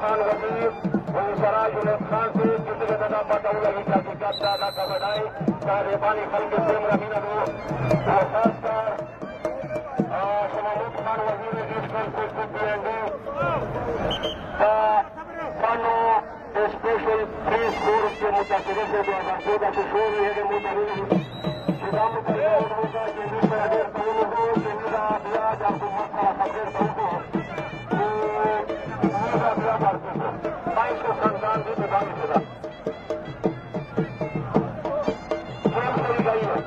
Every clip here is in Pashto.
خان وزیر سرا جنید خان سے کسی کے دادا پتاؤ لگی چاہتی کرتا دا کا بڑھائی چاہے پانی خل کے سیم رہی نہ دو خاص کر شمامت خان وزیر ایڈیشنل فیسبک پی این ڈی بانو اسپیشل 3 اسکور کے متاثرین سے 2014 سے شروع ہوئی ہے کہ متعلق نظام متعلق ہوگا جنید پر اگر قبول ہو جنید آبیاد آپ کو مسئلہ خبر ہوگا خاندان کی نظام شدہ کھیل کھیلی گئی ہے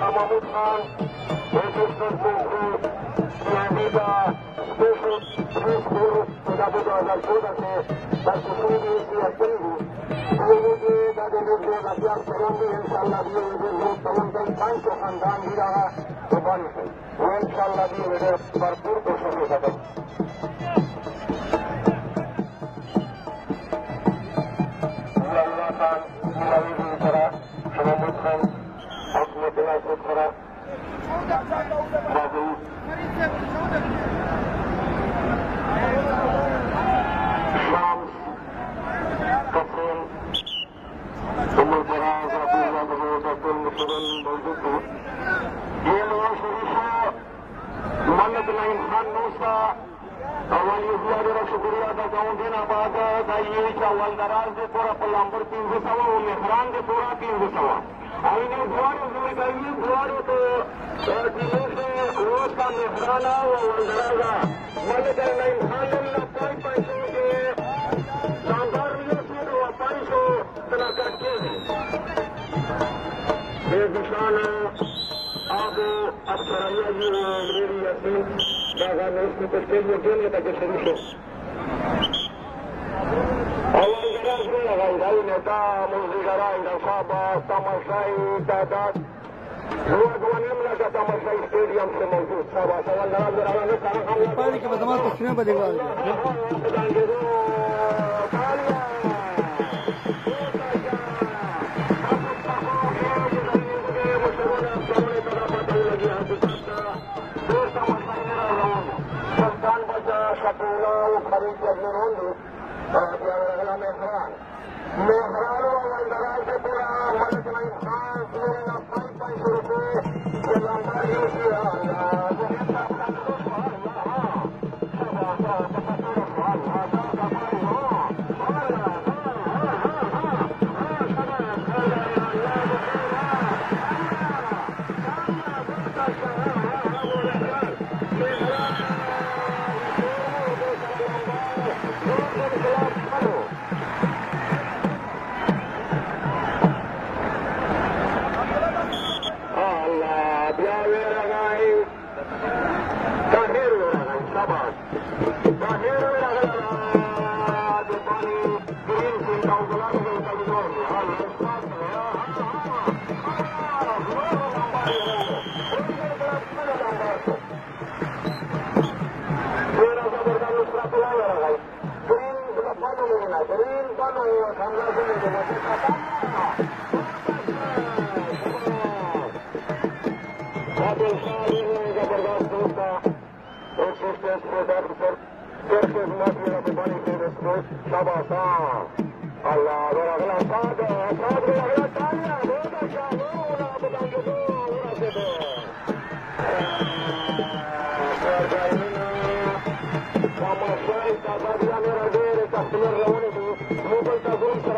محمود خان ایڈیشنل اسپیشل 3 اسکور 2014 سے برخصوصی بھی اس کی اچھی ہوئی لوگوں کے دادے لوگ 2011 کروں گی انشاءاللہ بھی لوگ تمام کئی 500 خاندان بھی رہا تو بانی سے وہ انشاءاللہ بھی میرے بھرپور کوشش ہو سکے خان ملاوی طرح شمامت خان حکمت ناصر طرح بابو شامس تقسیم فراز ربی اللہ ڈاکٹر مشرن موجود تھے یہ نواز شریف ملک نعیم خان نوسا اول یہ شکریہ ادا کروں دینا بعد یہ اول دراز دے پورا پلامبر 300 سوا وہ مہمان دے پورا 300 سوا آئینے دوارے ہوئے گئی دوارے تو روز کا مہمانہ وہ اول درازہ ملک نعیم خان نے 500 کے شاندار ریاست اور 500 تناکت کے بے نشان آپ افسرائیہ جی میری یقین داغا میں اس کو کچھ کیلئے کیلئے تک شروع ہو اول دراز میں لگائی گئی نیتا موزیگرائی رفابہ تماشائی تعداد دوانیم لگا تماشائی اسٹیڈیم سے موجود صاحب اول دراز میں لگا میں پانی کے بدمات تقسیم بدے گا مہمان سے پورا ملک نعیم خان میرے نا 500 روپے گرین بنوں زبردست دوست کا ایک اسٹیج پر پھر کے میرا بانی کے شاباش اللہ اگر اگلا ساتھ اگلا تالیاں بہت اچھا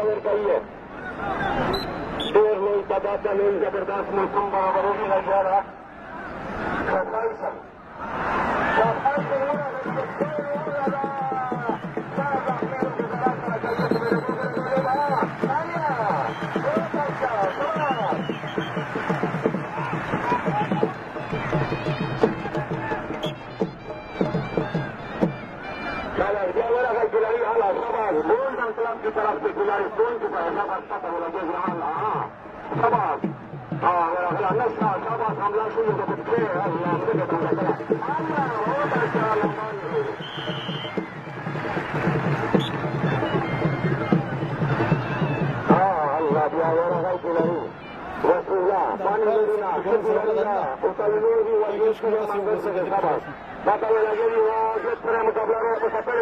بتائیں گے دیر لوگ تعداد کا لوگ زبردست موسم برابر ہوگی لگ جا رہا گولڈن کلب کی طرف سے کھلاڑی کون چکا ہے سب لگے شباز اگر اگلا نسخہ شباز حملہ شروع ہو تو اللہ دیا اگر کھلاڑی رسولہ پانی لینا اتر لوگی منگل سے شباز پتہ لگے وہ جس طرح مقابلہ رہے تو سپیڑ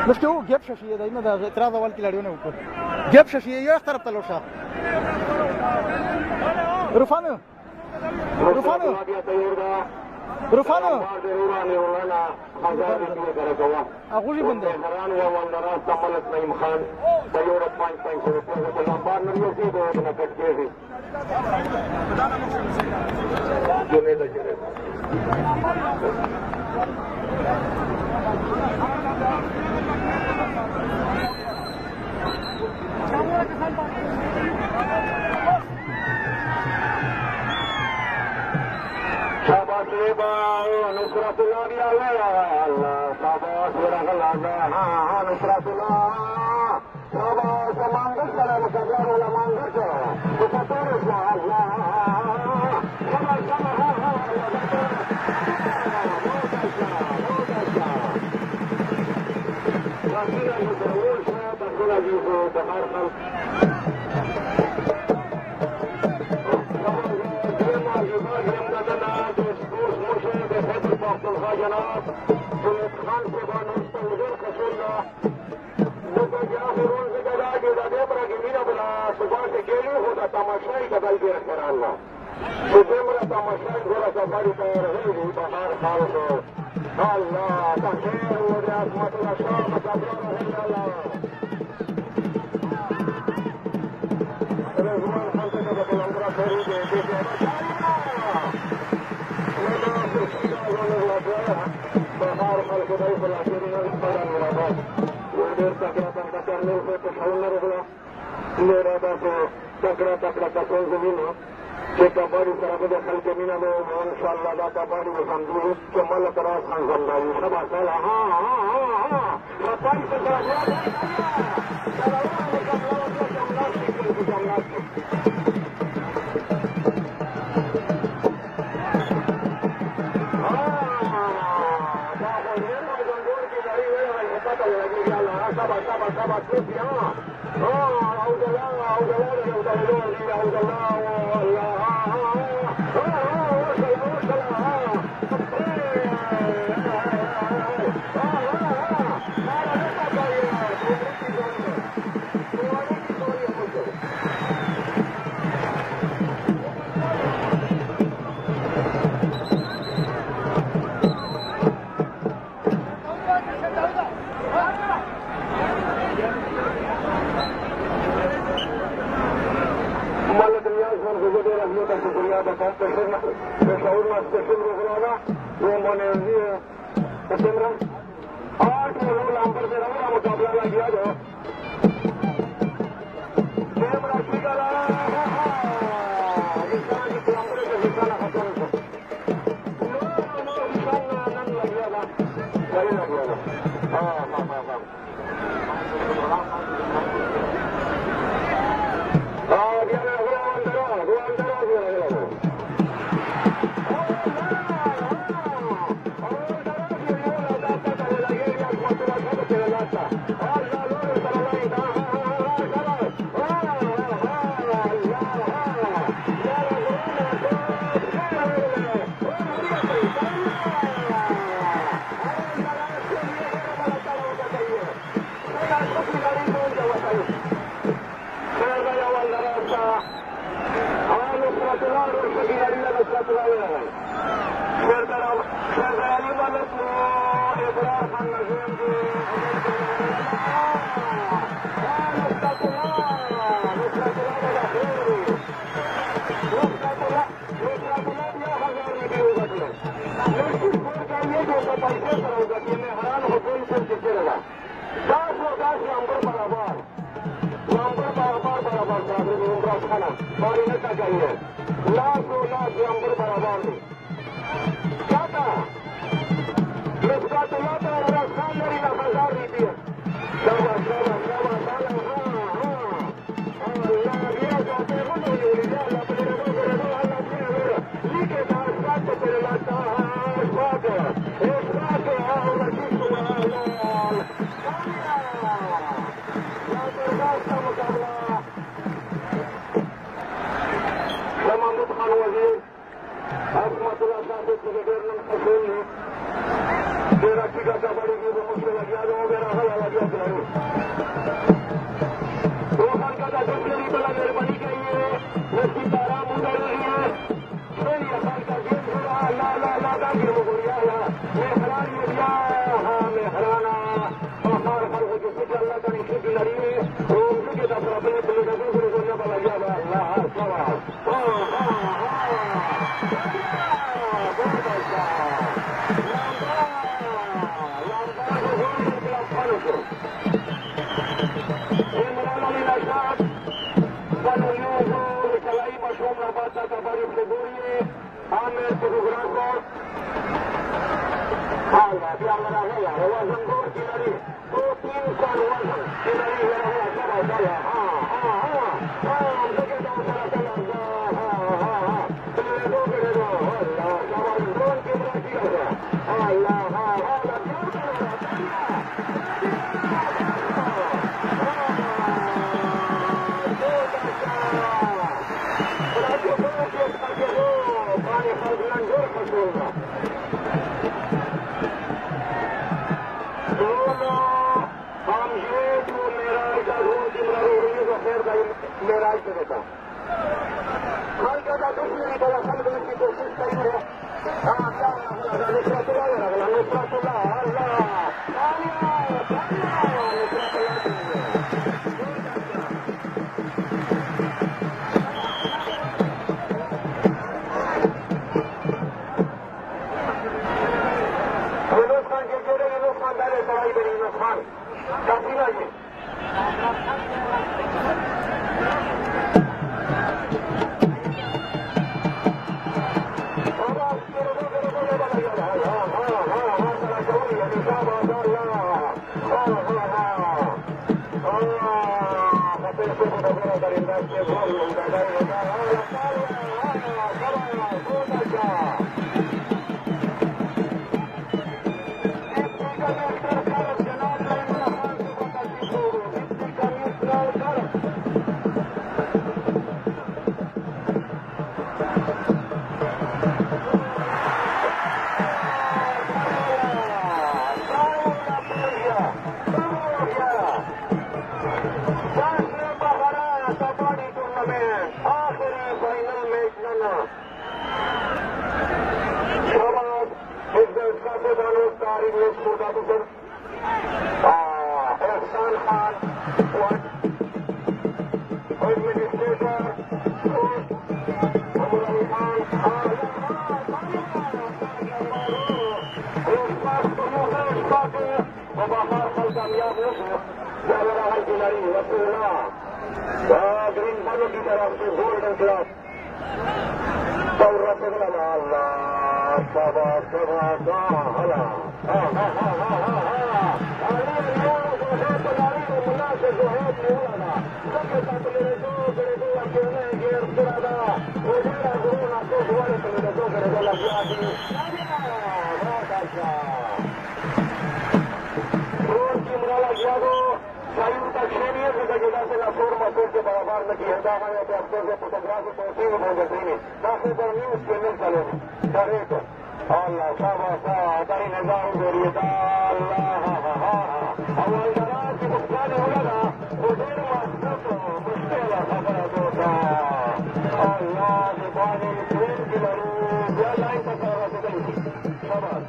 لسته گپ شي دا نه د اعتراض اول کلاړیونه وکړ گپ شي یو طرف ته لوشه رفانو اغوی بنده هران و ولدران تملت نعیم خان سیور 5 روپے لمبار نریسی دو اتنا کٹ کے بھی جنید شاباش ریبا نصرت اللہ بھی آگیا اللہ شاباش ورغل آگا نصرت اللہ شاباش مانگر کرا مقابلہ رولا مانگر کرا بسطور اسمہ اللہ شاباش رسول المدرول شاہ تقول عزیزو بخار خلق پختونخوا جناب جنید خان سے بانوست حضور خصوصی لکه چې آخرون ذکر راکې دا دې پره کې مینه بلا صبح کې کېلي خو دا تماشای کتل ډېر احترام ده چې دومره تماشای ګوره سفرې ته ورغېږي بهر خالصو الله تخیر و د عظمت الله شاه مقابله رحمه الله رضوان خلق ته د قلندره خیري دی بہار خلق دائی خلاصیرین اسپالا مرادات دیر تکڑا تکڑا کرنے سے پشاون رغلا مرادہ سے تکڑا تکڑا کسون زمینہ کہ کباڑی طرف دے خلق مینا میں انشاءاللہ دا کباڑی میں سمجھو کہ ملک راز خان زندائی شبہ سالا رفائی سے جملات گرین بنوں کی طرف سے گولڈن کلاس کے برابر میں کیا جا رہا ہے کہ افسر سے فوٹوگرافی پہنچے ہوئے بہت بہترین کافی پر نیوز چینل چلے ڈائریکٹ اللہ صاحب اتاری نظام دے رہی ہے اللہ اول کی مختلف ہو لگا وہ دیر مشکل خبر ہوتا اللہ کے بانی ٹرین کی لڑو لائن تک خبر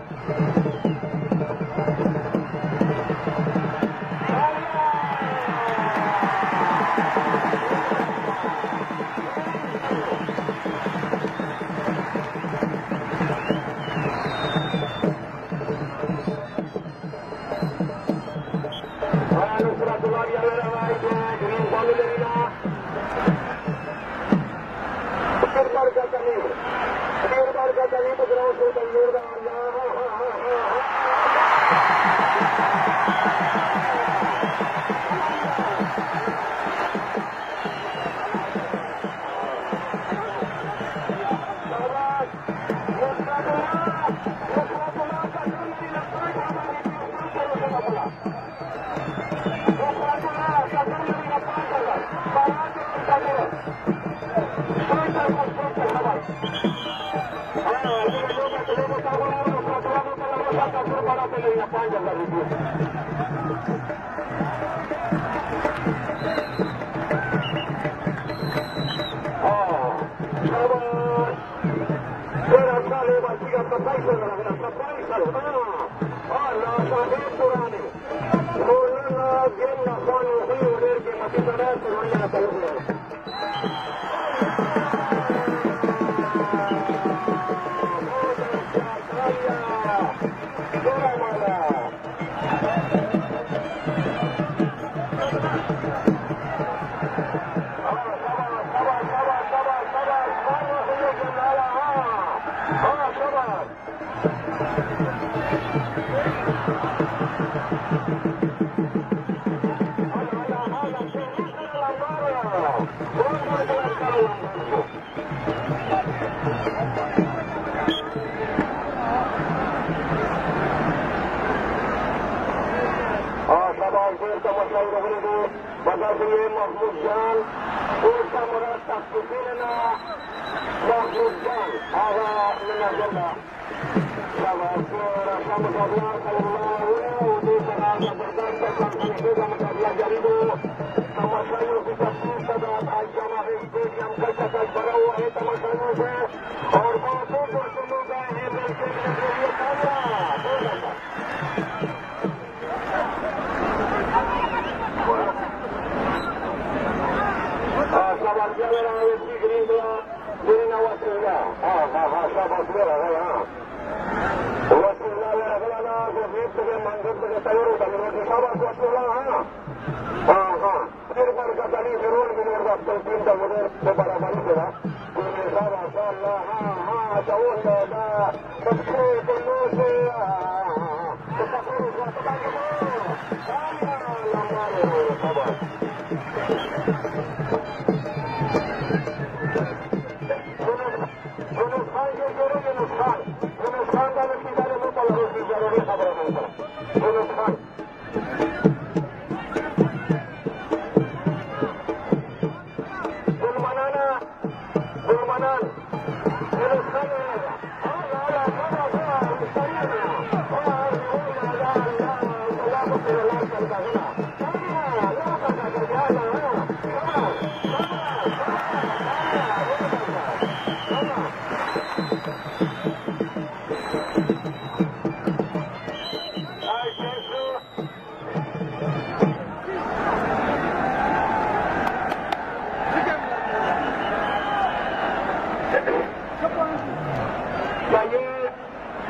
یہ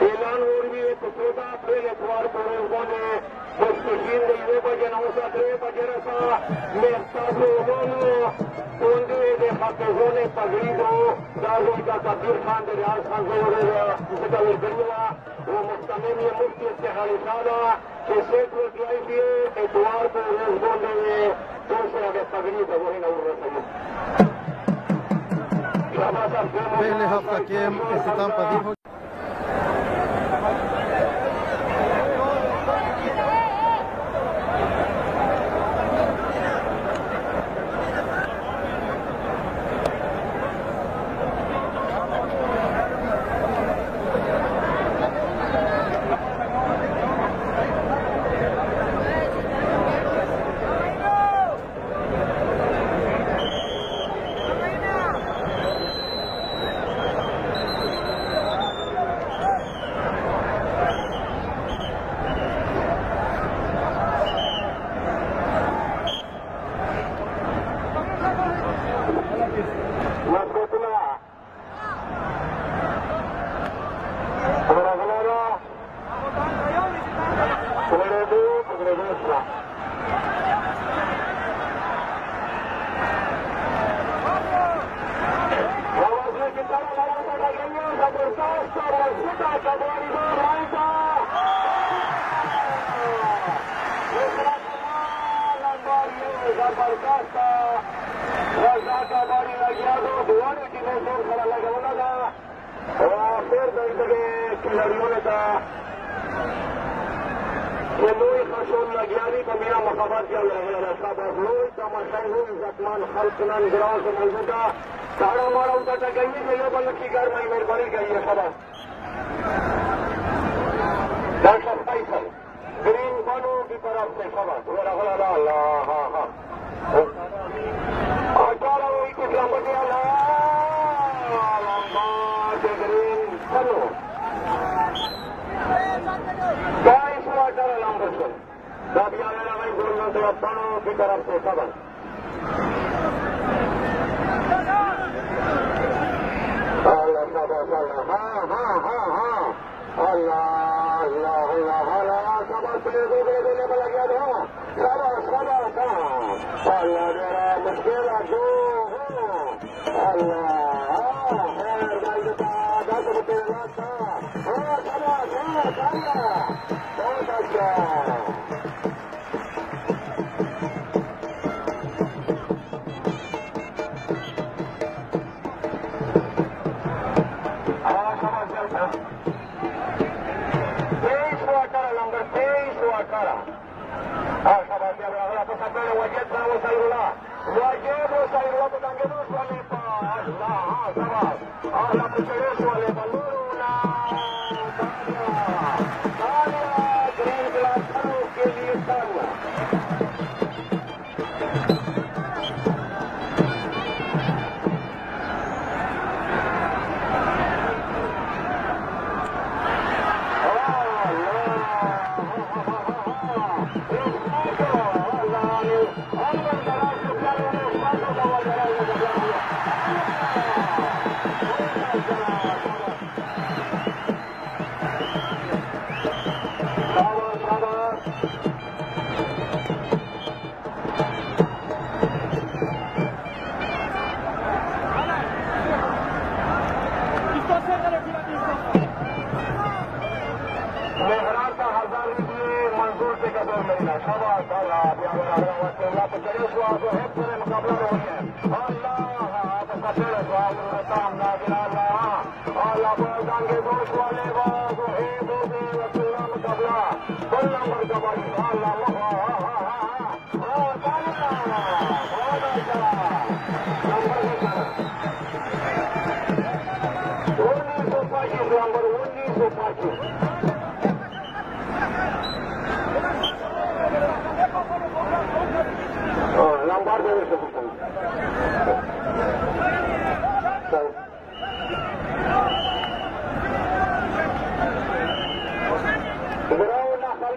اعلان ہو رہی ہے چھوٹا پہلے اتوار کو روزوں نے مستقین دے بجے 9:03 بجے رسا محتاج کوندے دے حافظوں نے پگڑی دو داروں کا کبیر خان دے ریاض خان سے ہو رہے مستقبل کروا وہ مستمر یہ مفتی استحالی سادہ کہ سیٹ روٹ لائی دیے اتوار کو روزوں نے دوسرے اگر پگڑی تو وہی نہ ہو رہا پہلے ہفتہ گیم اختتام پذیر ہو کھلاڑیوں نے کہا کہ لوئی خشون لگیاری کا میرا مقابلہ کیا لگا تھا بس لوئی کا مشہور زخمان خلقنان گراؤں سے موجودہ سارا مارا ان کا گئی ہے یہ بلک کی گھر میں مہربانی گئی ہے خبر درشت فائنل گرین بنوں کی طرف سے خبر اللہ ہاں ہاں اور چارا وہی کچھ لمبا کیا لمبا گرین بنوں 22 واٹر لمبا سن دادیا میرا بھائی گولڈن سے بنوں کی طرف سے خبر ہاں ہاں ہاں ہاں اللہ اللہ اللہ اللہ خبر پلے دو دے دینے پر لگیا دو خبر کا اللہ میرا مشکل جو اللہ خیر بھائی بتا 10 روپے راستہ ہاں خبر بہت اچھا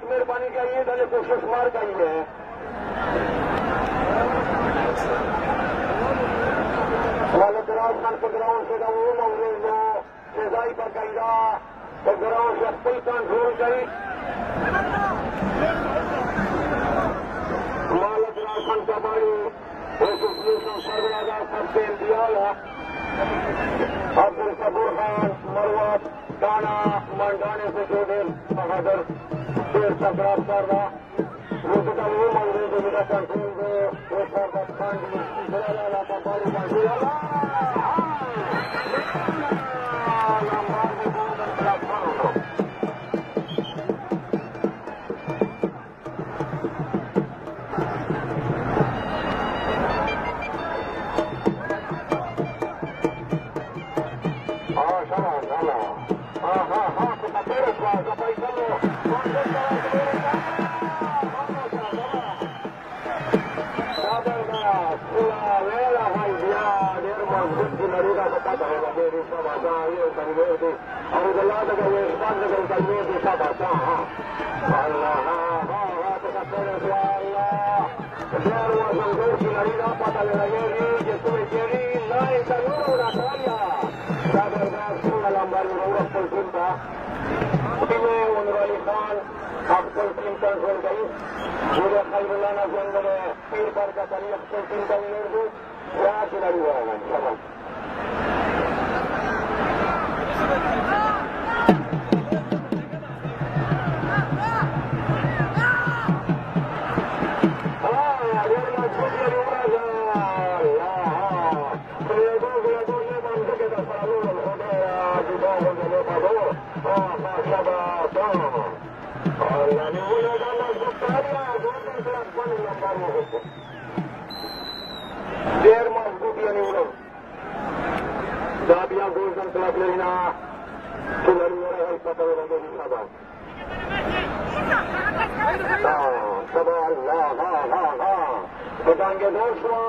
مہربانی کریے پہلے کوشش مار کریے والے گراؤنڈ سے وہ سزائی پر قیدہ تو گراؤنڈ سے فل کنٹرول کری مالک راشن کباڑی ایسوسیشن سربراہ تقسیم دیا عبد الصبور خان مروت دانا منڈانے سے جوڑے بہادر دیر تک رابط کر رہا روپے کا وہ منگل جو میرا کنٹرول دے ایک اور بات خان جی بلالا لاتا باری کا جیلا دیر مضبوطی نیولم دابیا گولڈن کلب لینا کھلاڑیوں رہے پتہ رنگے کی سبا سبا اللہ ہاں ہاں ہاں بتانگے دوستوں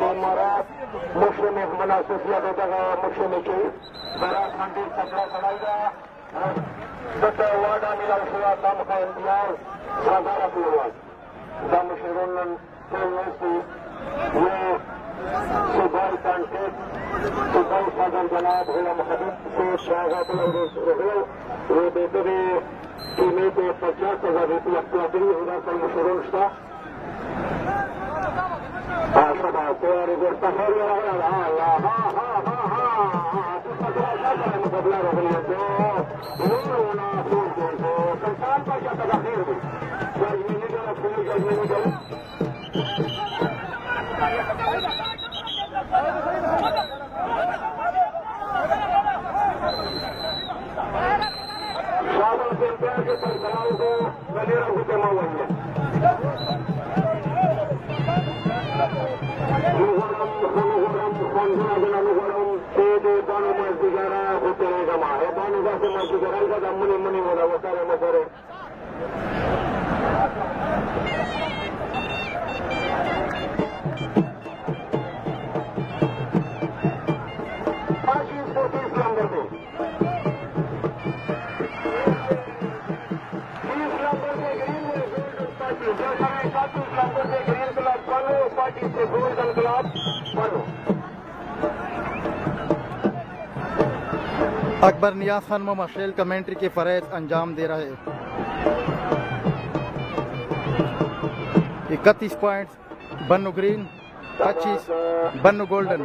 امارات مسلم مناسبیت ہوتا ہے مسلم کی برا کھانڈی کپڑا چڑھائی گا ستا وعدہ ملا سوا دم کا امتیاز سازارہ پلوان دم شیرونن کلوسی یہ صبح کانٹے صبح صدر جناب غلام حبیب سے شاہد رہو وہ دیتے ہوئے ٹیمیں کو 50,000 روپیہ اپنی ہوگا کل مشرون شتا سبا تیاری کرتا ہے مقابلہ رہی ہے اکبر نیاز خان مشیل کمنٹری کے فرائض انجام دے رہے 31 پوائنٹس بنو گرین 25 بنو گولڈن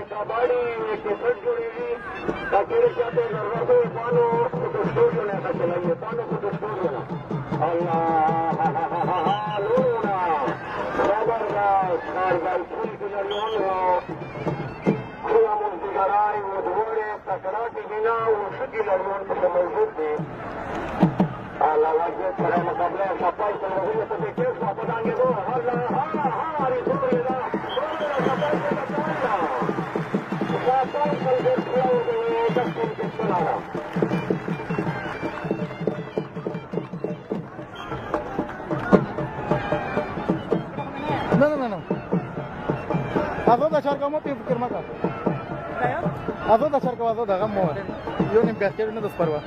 Azot achar kamu pi fikir maka. Azot achar kamu azot agam mo. Yo nim basket ne dos parwa.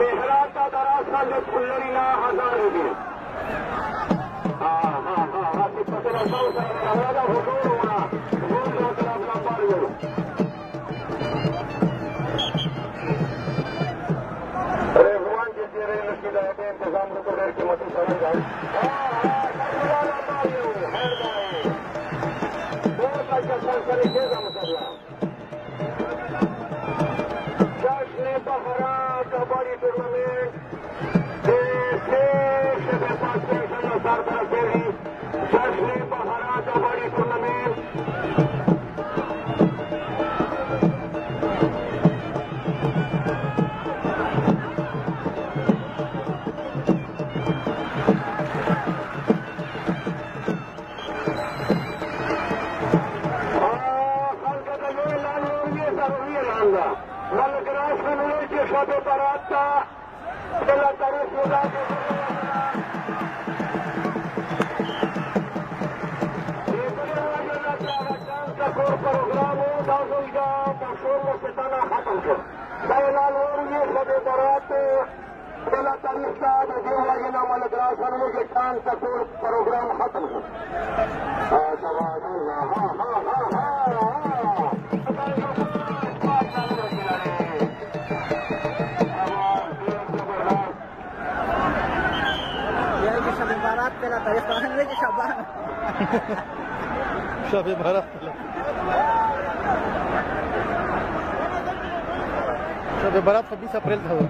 Rehrata darasan de kullarina hazar edin. Asik pasela sausa havada huzur ona. Huzur taraf lambar yolu. Rehwan ke tere nashida ete intizam rukur ki mati samay gaye. Kasila lambar yolu. Her gaye. Bahut अच्छा संस्कारी खेला मुसल्ला. जश्न बहरां कबड्डी टूर्नामेंट जश्न बहरां कबड्डी टूर्नामेंट ملگراش منوی کی شب برات کا دل تاریخ خدا کے پروگرام ہو دازل کا مشہور ستانہ ختم کر اعلان ہو رہی ہے شب برات دل تاریخ کا دیو لگنا ملگراش منوی کے چاند کا پروگرام ختم کر پہلا تاریخ پہننے کی شبان شب بارات شب بارات 26 اپریل تھا وہ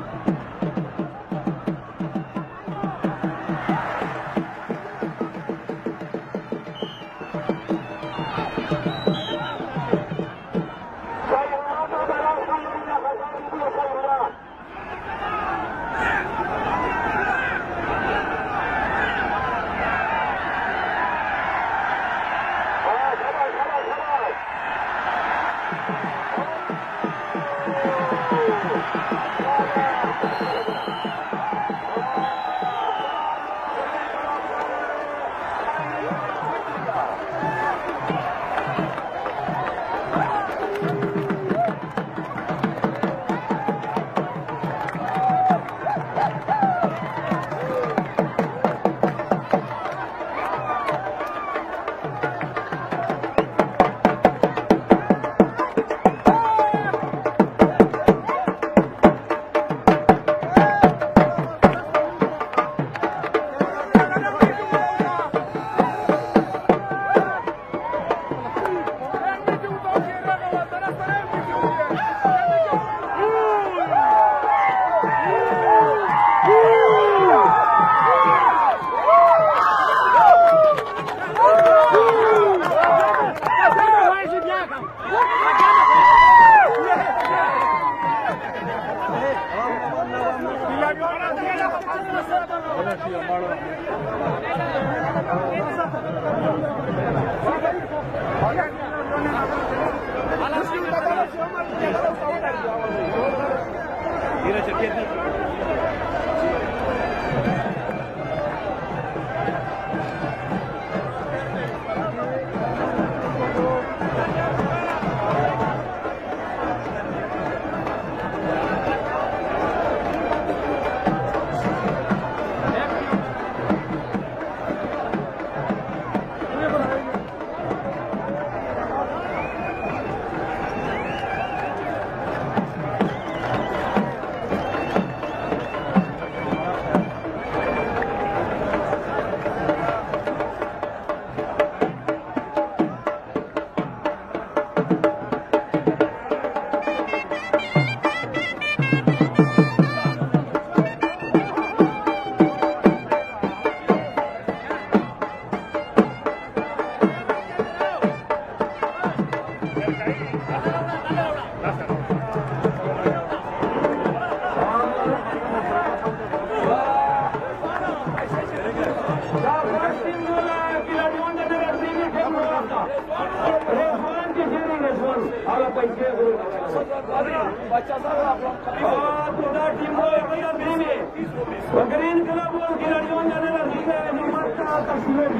گرین کلب اور کھلاڑیوں جانے لگی ہے انعامات کا تقسیم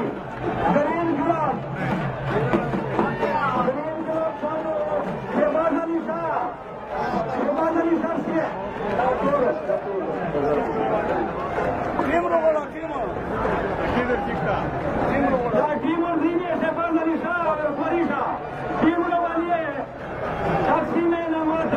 گرین کلب شہباز علی شاہ سے تقسیم انعامات